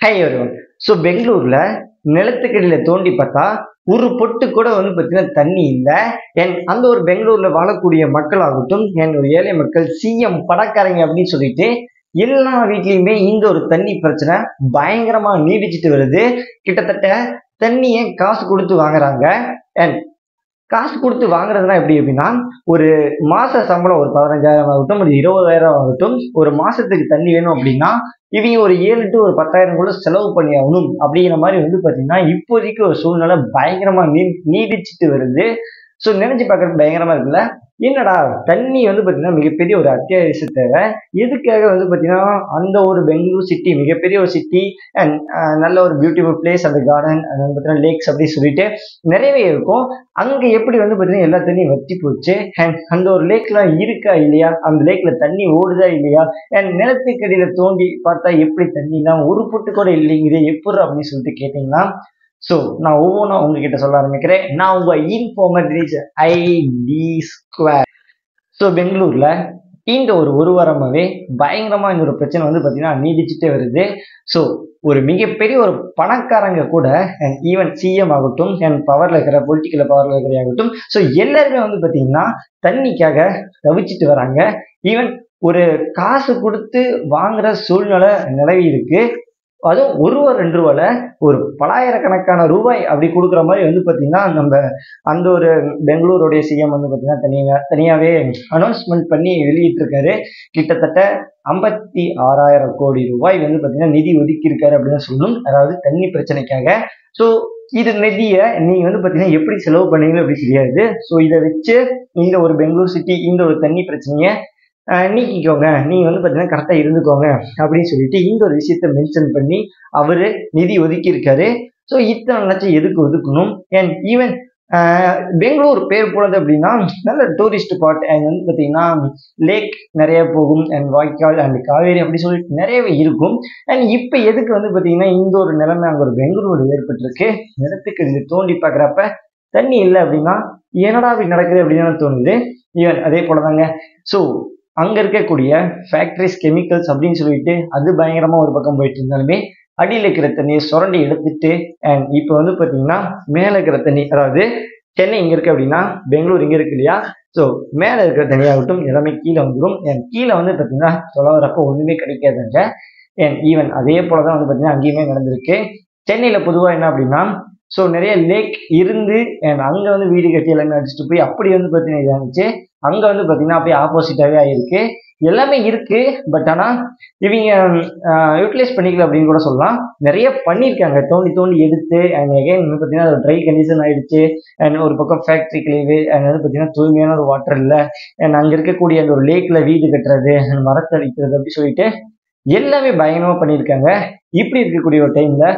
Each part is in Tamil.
High everyone. ஸோ பெங்களூர்ல நிலத்துக்கடியில தோண்டி பார்த்தா ஒரு பொட்டு கூட பார்த்தீங்கன்னா தண்ணி இல்லை. அந்த ஒரு பெங்களூர்ல வாழக்கூடிய மக்களாகட்டும், ஒரு ஏழை மக்கள், சிஎம், பணக்காரங்க அப்படின்னு சொல்லிட்டு எல்லா வீட்லயுமே இந்த ஒரு தண்ணி பிரச்சனை பயங்கரமா நீடிச்சிட்டு வருது. கிட்டத்தட்ட தண்ணியை காசு கொடுத்து வாங்குறாங்க. அண்ட் காசு கொடுத்து வாங்குறதுனா எப்படி அப்படின்னா, ஒரு மாச சம்பளம் ஒரு 15,000 ஆகட்டும், ஒரு 20,000 ஆகட்டும், ஒரு மாசத்துக்கு தண்ணி வேணும் அப்படின்னா இவங்க ஒரு 7 to ஒரு 10,000 கூட செலவு பண்ணி ஆகணும் அப்படிங்கிற மாதிரி பாத்தீங்கன்னா இப்போதைக்கு ஒரு சூழ்நிலை பயங்கரமா நீடிச்சிட்டு வருது. ஸோ நினைச்சு பார்க்கறது பயங்கரமா இருக்குல்ல. என்னடா தண்ணி பாத்தீங்கன்னா மிகப்பெரிய ஒரு அத்தியாவசிய தேவை. எதுக்காக பாத்தீங்கன்னா அந்த ஒரு பெங்களூர் சிட்டி மிகப்பெரிய ஒரு சிட்டி அண்ட் நல்ல ஒரு பியூட்டிஃபுல் பிளேஸ், அந்த கார்டன், அது பாத்தீங்கன்னா லேக்ஸ் அப்படின்னு சொல்லிட்டு நிறையவே இருக்கும். அங்க எப்படி பாத்தீங்கன்னா எல்லா தண்ணியும் வத்தி போச்சு. அண்ட் அந்த ஒரு லேக்ல இருக்கா இல்லையா, அந்த லேக்ல தண்ணி ஓடுதா இல்லையா, அண்ட் நிலத்துக்கடியில தோண்டி பார்த்தா எப்படி தண்ணிலாம் ஒரு பொட்டு கூட இல்லைங்கிறது எப்படி அப்படின்னு சொல்லிட்டு கேட்டீங்கன்னா, ஸோ நான் ஒவ்வொன்றா உங்ககிட்ட சொல்ல ஆரம்பிக்கிறேன். நான் உங்க இன்ஃபார்மர் ஐடி ஸ்கொயர். ஸோ பெங்களூர்ல இந்த ஒரு வாரமாவே பயங்கரமா இந்த ஒரு பிரச்சனை பார்த்தீங்கன்னா நீடிச்சுட்டே வருது. ஸோ ஒரு மிகப்பெரிய ஒரு பணக்காரங்க கூட ஈவன் சிஎம் ஆகட்டும், பவர்ல இருக்கிற பொலிட்டிக்கல் பவர்ல இருக்கிற ஆகட்டும், ஸோ எல்லாருமே பார்த்தீங்கன்னா தண்ணிக்காக தவிச்சிட்டு வராங்க. ஈவன் ஒரு காசு கொடுத்து வாங்குற சூழ்நிலை நிலவி இருக்கு. அதுவும் 1 ரூபா 2 ரூபால ஒரு பலாயிரக்கணக்கான ரூபாய் அப்படி கொடுக்குற மாதிரி பார்த்தீங்கன்னா நம்ம அந்த ஒரு பெங்களூருடைய சிஎம் பார்த்தீங்கன்னா தனியாவே அனௌன்ஸ்மெண்ட் பண்ணி வெளியிட்டிருக்காரு. கிட்டத்தட்ட 56,000 கோடி ரூபாய் பார்த்தீங்கன்னா நிதி ஒதுக்கி இருக்காரு அப்படின்னு சொல்லணும், அதாவது தண்ணி பிரச்சனைக்காக. ஸோ இது நிதியை நீங்க பார்த்தீங்கன்னா எப்படி செலவு பண்ணீங்களோ அப்படி தெரியாது. ஸோ இதை வச்சு இந்த ஒரு பெங்களூர் சிட்டி இந்த ஒரு தண்ணி பிரச்சனையை நீக்கிக்கோங்க, நீங்க பார்த்தீங்கன்னா கரெக்டா இருந்துக்கோங்க அப்படின்னு சொல்லிட்டு இந்த ஒரு விஷயத்த மென்ஷன் பண்ணி அவரு நிதி ஒதுக்கி இருக்காரு. ஸோ இத்தனை லட்சம் எதுக்கு ஒதுக்கணும்? அண்ட் ஈவன் பெங்களூர் பேர் போனது அப்படின்னா நல்ல டூரிஸ்ட் ஸ்பாட், அண்ட் பார்த்தீங்கன்னா லேக் நிறைய போகும், அண்ட் வாய்க்கால் அண்ட் காவேரி அப்படி சொல்லிட்டு நிறையவே இருக்கும். அண்ட் இப்போ எதுக்கு பார்த்தீங்கன்னா இந்த ஒரு நிலைமை அங்கே ஒரு பெங்களூர் ஏற்பட்டிருக்கு. நிலத்துக்கு இது தோண்டி பார்க்குறப்ப தண்ணி இல்லை அப்படின்னா என்னடா அப்படி நடக்குது அப்படின்னு தோணுது. ஈவன் அதே போலதாங்க. ஸோ அங்க இருக்கக்கூடிய ஃபேக்டரிஸ், கெமிக்கல்ஸ் அப்படின்னு சொல்லிட்டு அது பயங்கரமா ஒரு பக்கம் போயிட்டு இருந்தாலுமே அடியில் இருக்கிற தண்ணியை சுரண்டி எடுத்துட்டு அண்ட் இப்போ பார்த்தீங்கன்னா மேலே இருக்கிற தண்ணி, அதாவது சென்னை இங்க இருக்கு அப்படின்னா பெங்களூர் இங்க இருக்கு இல்லையா, ஸோ மேலே இருக்கிற தண்ணியாகட்டும் எல்லாமே கீழே வந்துடும். என் கீழே பார்த்தீங்கன்னா தொலைவரப்போ ஒண்ணுமே கிடைக்காதுங்க. அண்ட் ஈவன் அதே போலதான் பார்த்தீங்கன்னா அங்கேயுமே நடந்திருக்கு. சென்னையில பொதுவாக என்ன அப்படின்னா, ஸோ நிறைய லேக் இருந்து அண்ட் அங்கே வீடு கட்டி எல்லாமே அடிச்சுட்டு போய் அப்படி பார்த்தீங்கன்னா இதாகிடுச்சு. அங்கே பார்த்தீங்கன்னா அப்படியே ஆப்போசிட்டாகவே ஆயிருக்கு. எல்லாமே இருக்கு, பட் ஆனால் இவங்க யூட்டிலைஸ் பண்ணிக்கல அப்படின்னு கூட சொல்லலாம். நிறைய பண்ணியிருக்காங்க, தோண்டி தோண்டி எடுத்து அண்ட் எகைன் பார்த்தீங்கன்னா அது ட்ரை கண்டிஷன் ஆயிடுச்சு. அண்ட் ஒரு பக்கம் ஃபேக்ட்ரி கிளீவு அண்ட் பார்த்தீங்கன்னா தூய்மையான ஒரு வாட்டர் இல்லை. அண்ட் அங்கே இருக்கக்கூடிய அந்த ஒரு லேக்ல வீடு கட்டுறது, மரத்தை அடிக்கிறது அப்படி சொல்லிட்டு எல்லாமே பயங்கரமாக பண்ணியிருக்காங்க. இப்படி இருக்கக்கூடிய ஒரு டைம்ல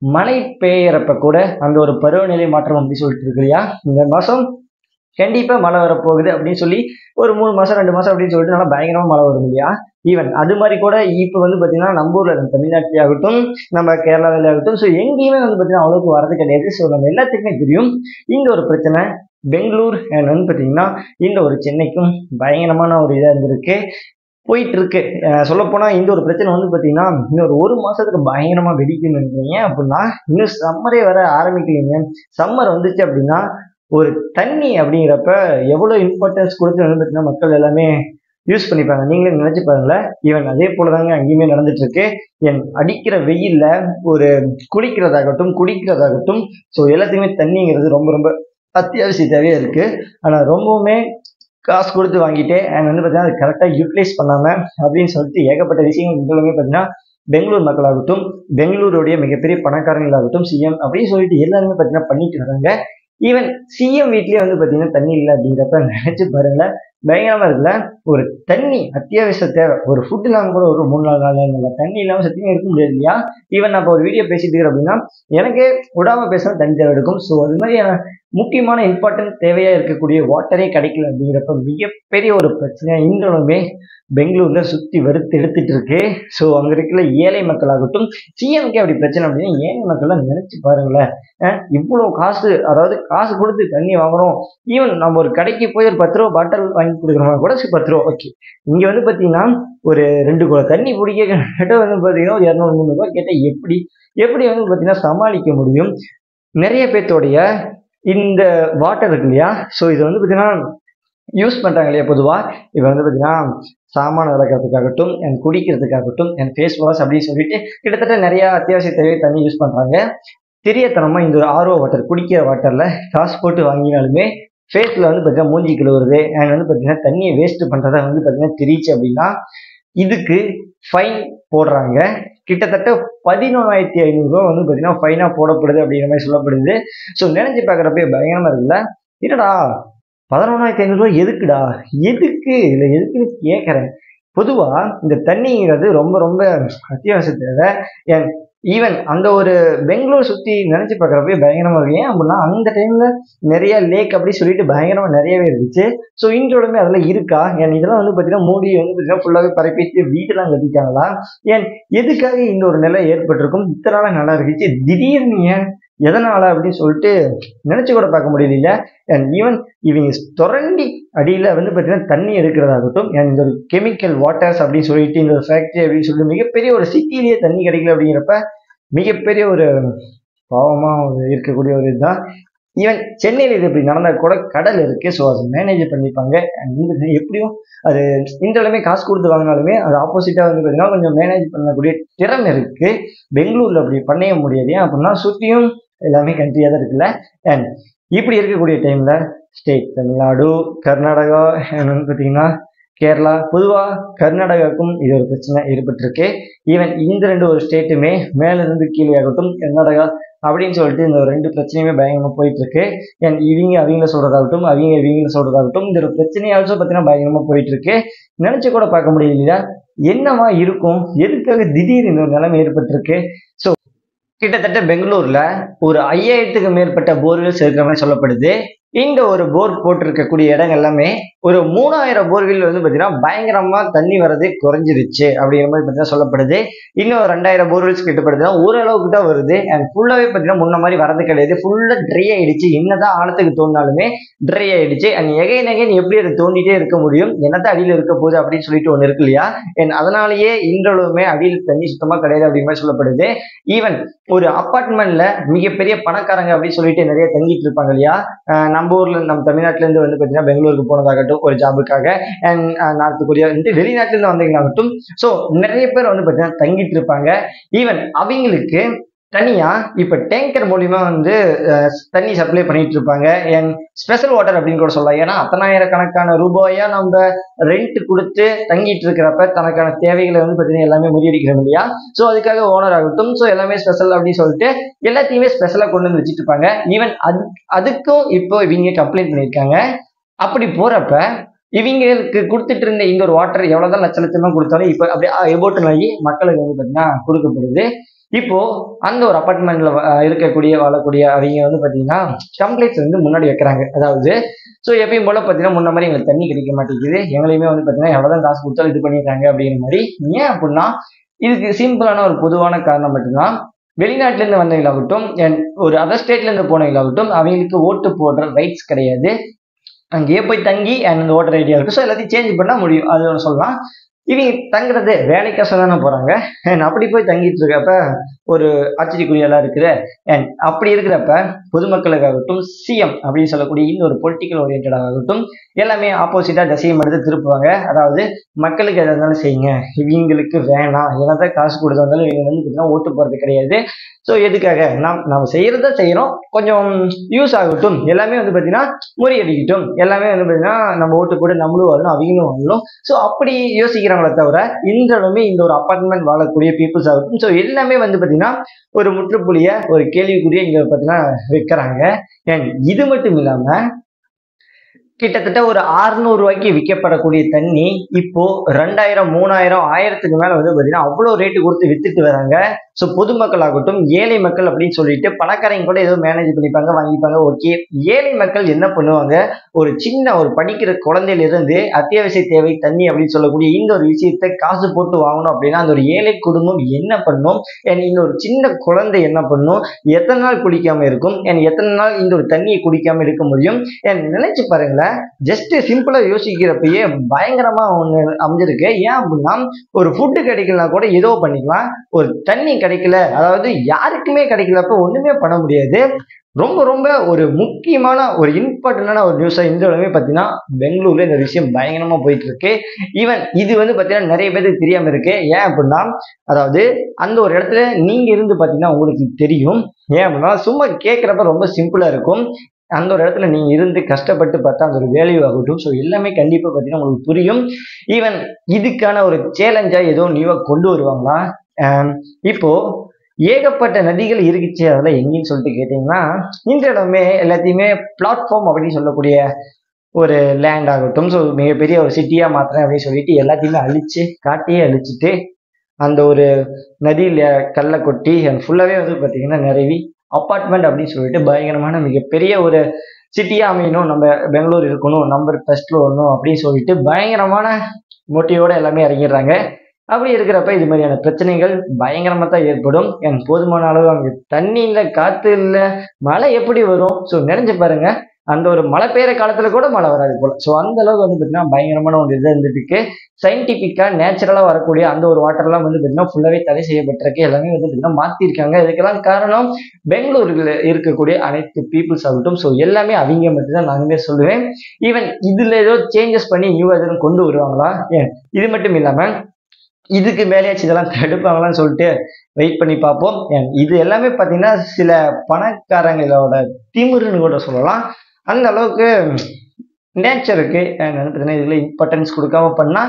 மழை பெய்யறப்ப கூட அந்த ஒரு பருவநிலை மாற்றம் அப்படி சொல்லிட்டு இருக்கு இல்லையா, இந்த மாசம் கண்டிப்பா மழை வரப்போகுது அப்படின்னு சொல்லி ஒரு 3 மாசம் 2 மாசம் அப்படின்னு சொல்லிட்டு நல்லா பயங்கரமா மழை வரும் இல்லையா. ஈவன் அது மாதிரி கூட இப்போ பார்த்தீங்கன்னா நம்ம ஊர்ல தமிழ்நாட்டிலே ஆகட்டும், நம்ம கேரளாவில ஆகட்டும், ஸோ எங்கேயுமே பார்த்தீங்கன்னா அவ்வளவுக்கு வரது கிடையாது. ஸோ நம்ம எல்லாத்துக்குமே தெரியும் இந்த ஒரு பிரச்சனை பெங்களூர் அண்ட் பார்த்தீங்கன்னா இந்த ஒரு சென்னைக்கும் பயங்கரமான ஒரு இதாக இருந்திருக்கு, போயிட்டு இருக்கு. சொல்ல போனா இந்த ஒரு பிரச்சனை பார்த்தீங்கன்னா இன்னொரு 1 மாசத்துக்கு பயங்கரமா வெடிக்குன்னு நினைக்கிறீங்க அப்படின்னா இன்னும் சம்மரே வர ஆரம்பிக்கிறீங்க. சம்மர் வந்துச்சு அப்படின்னா ஒரு தண்ணி அப்படிங்கிறப்ப எவ்வளவு இம்பார்ட்டன்ஸ் கொடுத்து பார்த்தீங்கன்னா மக்கள் எல்லாமே யூஸ் பண்ணிப்பாங்க. நீங்களே நினைச்சு பாருங்களேன். ஈவன் அதே போலதாங்க அங்கேயுமே நடந்துட்டு இருக்கு. என் அடிக்கிற வெயில்ல ஒரு குளிக்கிறதாகட்டும் குடிக்கிறதாகட்டும், ஸோ எல்லாத்தையுமே தண்ணிங்கிறது ரொம்ப ரொம்ப அத்தியாவசிய தேவையா இருக்கு. ஆனா ரொம்பவுமே காசு கொடுத்து வாங்கிட்டு அண்ட் பார்த்தீங்கன்னா அது கரெக்டாக யூட்டிலைஸ் பண்ணாம அப்படின்னு சொல்லிட்டு ஏகப்பட்ட விஷயங்கள் பார்த்தீங்கன்னா பெங்களூர் மக்களாகட்டும், பெங்களூருடைய மிகப்பெரிய பணக்காரங்களாகட்டும், சிஎம் அப்படின்னு சொல்லிட்டு எல்லாருமே பார்த்தீங்கன்னா பண்ணிட்டு வராங்க. ஈவன் சிஎம் வீட்லயே பார்த்தீங்கன்னா தண்ணி இல்லை அப்படிங்கிறப்ப நினைச்சு பாருங்களேன், பயங்கரமா இருக்குல்ல. ஒரு தண்ணி அத்தியாவசிய தேவை. ஒரு ஃபுட் இல்லாமல் கூட ஒரு 3-4 நாள் தண்ணி இல்லாமல் சத்தியமே இருக்க முடியாது இல்லையா. ஈவன் நான் இப்போ ஒரு வீடியோ பேசிட்டு இருக்கிறேன் அப்படின்னா எனக்கே விடாம பேசினா தண்ணி தேவை எடுக்கும். ஸோ அது மாதிரி முக்கியமான இம்பார்ட்டன்ட் தேவையா இருக்கக்கூடிய வாட்டரே கிடைக்கல அப்படிங்கிறப்ப மிகப்பெரிய ஒரு பிரச்சனை இன்றளவுமே பெங்களூர்ல சுத்தி வறுத்து எடுத்துட்டு இருக்கு. ஸோ அங்க இருக்கிற ஏழை மக்களாகட்டும், சிஎம்கே அப்படி பிரச்சனை அப்படின்னு ஏழை மக்கள்லாம் நினைச்சு பாருங்களேன். இவ்வளவு காசு, அதாவது காசு கொடுத்து தண்ணி வாங்குறோம். ஈவன் நம்ம ஒரு கடைக்கு போய் ஒரு 10 ரூபா பாட்டில் வாங்கி அனுப்பி கொடுக்குறவங்க கூட 10 ரூபா. ஓகே, இங்க வந்து பாத்தீங்கன்னா ஒரு 2 குடம் தண்ணி குடிக்க கிட்ட வந்து பாத்தீங்கன்னா ஒரு 200 300 ரூபாய் கேட்டா எப்படி எப்படி வந்து பாத்தீங்கன்னா சமாளிக்க முடியும்? நிறைய பேர்த்தோடைய இந்த வாட்டர் இருக்கு இல்லையா, ஸோ இது வந்து பாத்தீங்கன்னா யூஸ் பண்றாங்க இல்லையா பொதுவா. இப்போ வந்து பாத்தீங்கன்னா சாமான விளக்கிறதுக்காகட்டும், என் குடிக்கிறதுக்காகட்டும், என் ஃபேஸ் வாஷ் அப்படின்னு சொல்லிட்டு கிட்டத்தட்ட நிறைய அத்தியாவசிய தேவை தண்ணி யூஸ் பண்றாங்க. தெரியாதனமா இந்த ஒரு ஆர்ஓ வாட்டர் குடிக்கிற வாட்டர்ல காசு போட்டு வாங்கினாலுமே ஃபேஸ்ல வந்து பார்த்தீங்கன்னா மூஞ்சி கழுவுறது அண்ட் வந்து பார்த்தீங்கன்னா தண்ணியை வேஸ்ட் பண்றதா வந்து பார்த்தீங்கன்னா தெரியுச்சு அப்படின்னா இதுக்கு ஃபைன் போடுறாங்க. கிட்டத்தட்ட 11,500 ரூபா வந்து பார்த்தீங்கன்னா ஃபைனா போடப்படுது அப்படிங்கிற மாதிரி சொல்லப்படுது. ஸோ நினைச்சு பார்க்குறப்ப பயங்கரமா இருக்குல்ல. என்னடா 11,500 ரூபாய் எதுக்குடா, எதுக்கு இல்லை எதுக்குன்னு கேட்குறேன். பொதுவா இந்த தண்ணிங்கிறது ரொம்ப ரொம்ப அத்தியாவசிய தேவை. ஈவன் அந்த ஒரு பெங்களூர் சுத்தி நினைச்சு பார்க்குறப்ப பயங்கரமா இருக்கு. ஏன் அப்படின்னா அந்த டைம்ல நிறைய லேக் அப்படி சொல்லிட்டு பயங்கரமா நிறையவே இருந்துச்சு. ஸோ இன்றோடுமே அதெல்லாம் இருக்கா? ஏன் இதெல்லாம் வந்து பார்த்தீங்கன்னா மூடி வந்து பார்த்தீங்கன்னா ஃபுல்லாகவே பரப்பிட்டு வீட்டெல்லாம் கட்டிட்டாங்களா? ஏன் எதுக்காக இந்த ஒரு நிலை ஏற்பட்டிருக்கும்? இத்தனை நாளா நல்லா இருந்துச்சு, திடீர்னு ஏன் எதனால அப்படின்னு சொல்லிட்டு நினைச்சு கூட பார்க்க முடியல. அண்ட் ஈவன் இவங்க தொடர்ந்து அடியில வந்து பார்த்தீங்கன்னா தண்ணி எடுக்கிறதாகட்டும், இந்த ஒரு கெமிக்கல் வாட்டர்ஸ் அப்படின்னு சொல்லிட்டு இந்த ஒரு ஃபேக்டரி அப்படின்னு சொல்லிட்டு மிகப்பெரிய ஒரு சிட்டிலேயே தண்ணி கிடைக்கல அப்படிங்கிறப்ப மிகப்பெரிய ஒரு பாவமா இருக்கக்கூடிய ஒரு இதுதான். ஈவன் சென்னையில் இது இப்படி நடந்தா கூட கடல் இருக்கு, ஸோ அதை மேனேஜ் பண்ணிப்பாங்க. எப்படியும் அது இன்றளவுமே காசு கொடுத்து வாங்கினாலுமே அது ஆப்போசிட்டா வந்து பார்த்தீங்கன்னா கொஞ்சம் மேனேஜ் பண்ணக்கூடிய திறன் இருக்கு. பெங்களூர்ல அப்படி பண்ணவே முடியாது. ஏன் அப்படின்னா சுற்றியும் எல்லாமே கண்ட்ரியா தான் இருக்குல்ல. அண்ட் இப்படி இருக்கக்கூடிய டைம்ல ஸ்டேட் தமிழ்நாடு, கர்நாடகா வந்து பார்த்தீங்கன்னா கேரளா, பொதுவா கர்நாடகாவுக்கும் இது ஒரு பிரச்சனை ஏற்பட்டிருக்கு. ஈவன் இந்த ரெண்டு ஒரு ஸ்டேட்டுமே மேல இருந்து கீழே ஆகட்டும் கர்நாடகா அப்படின்னு சொல்லிட்டு இந்த 2 பிரச்சனையுமே பயங்கரமா போயிட்டு இருக்கு. அவங்கள சொல்றதாகட்டும் இவங்கள சொல்றதாகட்டும் இந்த ஒரு பிரச்சனையை ஆல்சோ பார்த்தீங்கன்னா பயங்கரமா போயிட்டு இருக்கு. நினைச்சு கூட பார்க்க முடியலையா என்னவா இருக்கும், எதுக்காக திடீர் இந்த ஒரு நிலைமை ஏற்பட்டிருக்கு. ஸோ கிட்டத்தட்ட பெங்களூர்ல ஒரு 5000க்கு மேற்பட்ட போர்வெல்ஸ் இருக்கிற மாதிரி சொல்லப்படுது. இந்த ஒரு போர் போட்டிருக்கக்கூடிய இடம் எல்லாமே ஒரு 3000 போர்வெல் வந்து பார்த்தீங்கன்னா பயங்கரமா தண்ணி வர்றது குறைஞ்சிருச்சு அப்படிங்கிற மாதிரி பார்த்தீங்கன்னா சொல்லப்படுது. இன்னும் 2000 போர்வெல்ஸ் கிட்டப்படுதுன்னா ஓரளவுக்கு தான் வருது. அண்ட் ஃபுல்லாவே பார்த்தீங்கன்னா முன்ன மாதிரி வரது கிடையாது, ஃபுல்லா ட்ரை ஆயிடுச்சு. என்னதான் ஆழத்துக்கு தோண்டினாலுமே ட்ரை ஆயிடுச்சு. அண்ட் எகைன் எப்படி அதை தோண்டிட்டே இருக்க முடியும், என்னதான் அடியில் இருக்க போகுது அப்படின்னு சொல்லிட்டு ஒன்று இருக்கு இல்லையா. அதனாலேயே இன்றளவுமே அடியில் தண்ணி சுத்தமா கிடையாது அப்படிங்கிற மாதிரி சொல்லப்படுது. ஈவன் ஒரு அப்பார்ட்மெண்ட்ல மிகப்பெரிய பணக்காரங்க அப்படின்னு சொல்லிட்டு நிறைய தங்கிட்டு இருப்பாங்க இல்லையா. நம்ம ஊர்ல நம்ம தமிழ்நாட்டுல இருந்து வந்து பாத்தீங்கன்னா பெங்களூருக்கு போனதாகட்டும் ஒரு ஜாபுக்காக, அண்ட் நார்த் கொரியா வெளிநாட்டுல இருந்து வந்தீங்களாகட்டும், ஸோ நிறைய பேர் வந்து பாத்தீங்கன்னா தங்கிட்டு இருப்பாங்க. ஈவன் அவங்களுக்கு தனியா இப்ப டேங்கர் மூலியமா வந்து தண்ணி சப்ளை பண்ணிட்டு இருப்பாங்க. ஸ்பெஷல் வாட்டர் அப்படின்னு கூட சொல்லலாம். ஏன்னா 10,000 ரூபாயா நம்ம ரெண்ட் கொடுத்து தங்கிட்டு இருக்கிறப்ப தனக்கான தேவைகளை வந்து பார்த்தீங்கன்னா எல்லாமே முறியடிக்கிறோம் இல்லையா. ஸோ அதுக்காக ஓனர் ஆகட்டும், ஸோ எல்லாமே ஸ்பெஷல் அப்படின்னு சொல்லிட்டு எல்லாத்தையுமே ஸ்பெஷலா கொண்டு வந்து வச்சுட்டு இருப்பாங்க. ஈவன் அதுக்கும் இப்போ இவங்க கம்ப்ளைண்ட் பண்ணியிருக்காங்க. அப்படி போறப்ப இவங்களுக்கு கொடுத்துட்டு இருந்த இந்த ஒரு வாட்டர் எவ்வளவுதான் லட்சமா கொடுத்தாலும் இப்போ அப்படியே எபோட்டன் ஆகி மக்களுக்கு வந்து பார்த்தீங்கன்னா கொடுக்கப்படுது. இப்போ அந்த ஒரு அபார்ட்மெண்ட்ல வாழக்கூடிய அவங்க வந்து பாத்தீங்கன்னா கம்ப்ளைண்ட்ஸ் வந்து முன்னாடி வைக்கிறாங்க. அதாவது ஸோ எப்பயும் போல பாத்தீங்கன்னா முன்ன மாதிரி எங்களுக்கு தண்ணி கிடைக்க மாட்டேங்குது, எங்களையுமே வந்து பாத்தீங்கன்னா எவ்வளவுதான் காசு கொடுத்தாலும் இது பண்ணிடுறாங்க அப்படிங்கிற மாதிரி. ஏன் அப்படின்னா இதுக்கு சிம்பிளான ஒரு பொதுவான காரணம் மட்டும்தான். வெளிநாட்டுல இருந்து வந்தவங்களாகட்டும் ஒரு அதர் ஸ்டேட்ல இருந்து போனவங்களாகட்டும் அவங்களுக்கு ஓட்டு போடுற ரைட்ஸ் கிடையாது. அங்கேயே போய் தங்கி அந்த ஓட்டர் ஐடியா இருக்கு, ஸோ எல்லாத்தையும் சேஞ்ச் பண்ண முடியும் அது சொல்லலாம். இவங்க தங்குறது வேலைக்காக தானே போறாங்க. அப்படி போய் தங்கிட்டு இருக்கப்ப ஒரு ஆச்சரியக்குரியெல்லாம் இருக்குது. அண்ட் அப்படி இருக்கிறப்ப பொதுமக்களுக்காகட்டும் சிஎம் அப்படின்னு சொல்லக்கூடிய இந்த ஒரு பொலிட்டிக்கல் ஓரியன்டாக ஆகட்டும் எல்லாமே ஆப்போசிட்டா திசையை மட்டும் திருப்புவாங்க. அதாவது மக்களுக்கு எதாக இருந்தாலும் செய்யுங்க, இவங்களுக்கு வேணாம், என்னதான் காசு கொடுத்தா இருந்தாலும் இவங்க வந்து பார்த்தீங்கன்னா ஓட்டு போறது கிடையாது. ஸோ எதுக்காக நம்ம செய்யறத செய்யறோம், கொஞ்சம் யூஸ் ஆகட்டும், எல்லாமே வந்து பார்த்தீங்கன்னா முறியடிக்கட்டும், எல்லாமே வந்து பார்த்தீங்கன்னா நம்ம ஓட்டு போட்டு நம்மளும் வரணும் அவங்களும் வரணும். ஸோ அப்படி யோசிக்கிறாங்களே தவிர இன்றளவுமே இந்த ஒரு அப்பார்ட்மெண்ட் வாழக்கூடிய பீப்புள்ஸ் ஆகட்டும் ஸோ எல்லாமே வந்து பார்த்தீங்கன்னா ஒரு முற்றுப்புள்ளிய ஒரு கேள்விக்குரிய இங்க பார்த்தீங்கன்னா வைக்கிறாங்க. இது மட்டும் இல்லாம கிட்டத்தட்ட ஒரு 600 ரூபாய்க்கு விற்கப்படக்கூடிய தண்ணி இப்போ 2000 3000 1000க்கு மேல வந்து பாத்தீங்கன்னா அவ்வளவு ரேட்டு கொடுத்து வித்துட்டு வராங்க. ஸோ பொதுமக்கள் ஆகட்டும் ஏழை மக்கள் அப்படின்னு சொல்லிட்டு பணக்காரங்க கூட ஏதோ மேனேஜ் பண்ணிப்பாங்க வாங்கிப்பாங்க. ஓகே, ஏழை மக்கள் என்ன பண்ணுவாங்க, ஒரு சின்ன ஒரு படிக்கிற குழந்தையில இருந்து அத்தியாவசிய தேவை தண்ணி அப்படின்னு சொல்லக்கூடிய இந்த ஒரு விஷயத்தை காசு போட்டு வாங்கணும் அப்படின்னா அந்த ஒரு ஏழை குடும்பம் என்ன பண்ணும், இந்த ஒரு சின்ன குழந்தை என்ன பண்ணும், எத்தனை நாள் குடிக்காம இருக்கும், எத்தனை நாள் இந்த ஒரு தண்ணியை குடிக்காம இருக்க முடியும். நினைச்சு பாருங்களேன், ஜஸ்ட் சிம்பிளா யோசிக்கிறப்பயே பயங்கரமா ஒண்ணு அமைஞ்சிருக்கு. ஏன் அப்படின்னா ஒரு ஃபுட்டு கிடைக்கலனா கூட ஏதோ பண்ணிக்கலாம். ஒரு தண்ணி கிடைக்கல, அதாவது யாருக்குமே கிடைக்கலப்ப ஒண்ணுமே பண்ண முடியாது. ரொம்ப ரொம்ப ஒரு முக்கியமான ஒரு இம்பார்ட்டன்டான ஒரு நியூஸா இந்த உலகமே பார்த்தீங்கன்னா பெங்களூர்ல இந்த விஷயம் பயங்கரமா போயிட்டு இருக்கு. ஈவன் இது வந்து பார்த்தீங்கன்னா நிறைய பேருக்கு தெரியாம இருக்கு. ஏன் அப்படின்னா அதாவது அந்த ஒரு இடத்துல நீங்க இருந்து பார்த்தீங்கன்னா உங்களுக்கு தெரியும். ஏன் அப்படின்னா சும்மா கேட்குறப்ப ரொம்ப சிம்பிளா இருக்கும். அந்த ஒரு இடத்துல நீங்க இருந்து கஷ்டப்பட்டு பார்த்தா அந்த ஒரு வேல்யூ ஆகட்டும், ஸோ எல்லாமே கண்டிப்பா பார்த்தீங்கன்னா உங்களுக்கு புரியும். ஈவன் இதுக்கான ஒரு சேலஞ்சா ஏதோ நியூவா கொண்டு வருவாங்களா? இப்போ ஏகப்பட்ட நதிகள் இருக்குச்சு, அதெல்லாம் எங்கேன்னு சொல்லிட்டு கேட்டீங்கன்னா இந்த இடமே எல்லாத்தையுமே பிளாட்ஃபார்ம் அப்படின்னு சொல்லக்கூடிய ஒரு லேண்ட் ஆகட்டும், ஸோ மிகப்பெரிய ஒரு சிட்டியா மாத்துறேன் அப்படின்னு சொல்லிட்டு எல்லாத்தையுமே அழிச்சு காட்டையே அழிச்சிட்டு அந்த ஒரு நதியில கல்லை கொட்டி ஃபுல்லாவே வந்து பார்த்தீங்கன்னா நிறவி அப்பார்ட்மெண்ட் அப்படின்னு சொல்லிட்டு பயங்கரமான மிகப்பெரிய ஒரு சிட்டியா அமையணும், நம்ம பெங்களூர் இருக்கணும், நம்பர் ஃபர்ஸ்ட்ல வரணும் அப்படின்னு சொல்லிட்டு பயங்கரமான மோட்டிவோட எல்லாமே இறங்கிடுறாங்க. அப்படி இருக்கிறப்ப இது மாதிரியான பிரச்சனைகள் பயங்கரமா தான் ஏற்படும். போதுமான அளவு அங்க தண்ணி இல்ல, காத்து இல்ல, மழை எப்படி வரும்? ஸோ நினைச்சு பாருங்க, அந்த ஒரு மழை பெய்யற காலத்துல கூட மழை வராது போல. ஸோ அந்த அளவுக்கு வந்து பார்த்தீங்கன்னா பயங்கரமான ஒரு இது இருந்துட்டு இருக்கு. சயின்டிபிக்கா நேச்சுரலா வரக்கூடிய அந்த ஒரு வாட்டர் எல்லாம் வந்து பார்த்தீங்கன்னா ஃபுல்லாவே தடை செய்யப்பட்டிருக்கு. எல்லாமே வந்து பார்த்தீங்கன்னா மாத்திருக்காங்க. இதுக்கெல்லாம் காரணம் பெங்களூருல இருக்கக்கூடிய அனைத்து பீப்புள்ஸ் ஆகட்டும். ஸோ எல்லாமே அவங்க மட்டும் தான் நானுமே சொல்லுவேன். ஈவன் இதுல ஏதோ சேஞ்சஸ் பண்ணி நியூ எதுவும் கொண்டு வருவாங்களா? இது மட்டும் இல்லாம இதுக்கு மேலேயாச்சும் இதெல்லாம் தடுப்பாங்களான்னு சொல்லிட்டு வெயிட் பண்ணி பார்ப்போம். இது எல்லாமே பார்த்தீங்கன்னா சில பணக்காரங்களோட திமிருன்னு கூட சொல்லலாம். அந்த அளவுக்கு நேச்சருக்கு பார்த்தீங்கன்னா இதுல இம்பார்ட்டன்ஸ் கொடுக்காம பண்ணா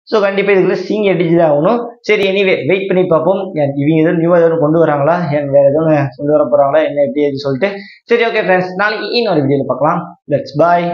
ஸோ கண்டிப்பா இதுல சீங்கி அடிச்சுதான் ஆகணும். சரி, எனிவே வெயிட் பண்ணி பார்ப்போம். இவங்க எதுவும் நியூ எதுவும் கொண்டு வராங்களா, வேற எதுவும் கொண்டு வர போறாங்களா, என்ன எப்படி சொல்லிட்டு. சரி, ஓகே ஃப்ரெண்ட்ஸ், நாளைக்கு இன்னொரு வீடியோல பார்க்கலாம். லெட்ஸ் பாய்.